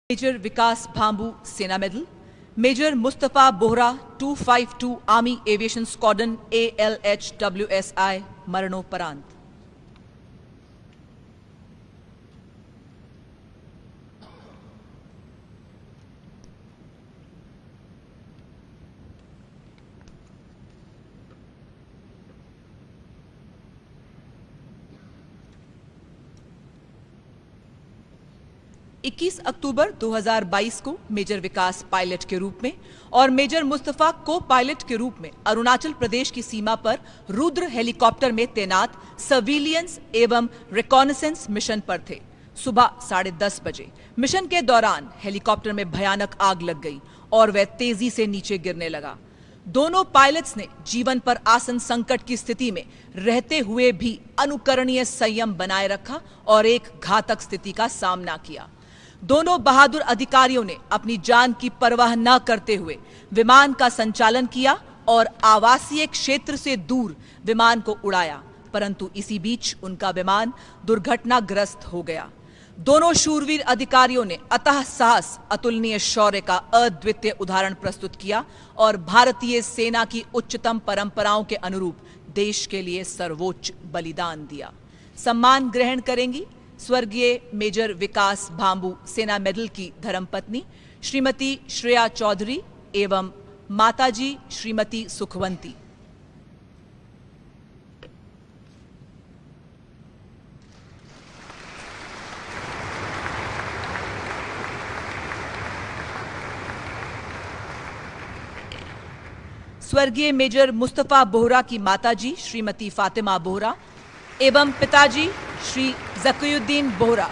Major Vikas Bhambu सेना medal, major Mustafa Bohra 252 army aviation squadron ALHWSI मरणोपरांत। इक्कीस अक्टूबर 2022 को मेजर विकास पायलट के रूप में और मेजर मुस्तफा को पायलट के रूप में अरुणाचल प्रदेश की सीमा पर रुद्र हेलीकॉप्टर में तैनात सर्विलियंस एवं रिकॉनेसेंस मिशन पर थे। सुबह 10:30 बजे मिशन के दौरान हेलीकॉप्टर में भयानक आग लग गई और वह तेजी से नीचे गिरने लगा। दोनों पायलट्स ने जीवन पर आसन संकट की स्थिति में रहते हुए भी अनुकरणीय संयम बनाए रखा और एक घातक स्थिति का सामना किया। दोनों बहादुर अधिकारियों ने अपनी जान की परवाह न करते हुए विमान का संचालन किया और आवासीय क्षेत्र से दूर विमान को उड़ाया, परंतु इसी बीच उनका विमान दुर्घटनाग्रस्त हो गया। दोनों शूरवीर अधिकारियों ने अतः साहस, अतुलनीय शौर्य का अद्वितीय उदाहरण प्रस्तुत किया और भारतीय सेना की उच्चतम परंपराओं के अनुरूप देश के लिए सर्वोच्च बलिदान दिया। सम्मान ग्रहण करेंगी स्वर्गीय मेजर विकास भांबू सेना मेडल की धर्मपत्नी श्रीमती श्रेया चौधरी एवं माताजी श्रीमती सुखवंती। स्वर्गीय मेजर मुस्तफा बोहरा की माताजी श्रीमती फातिमा बोहरा एवं पिताजी श्री जकीउद्दीन बोहरा।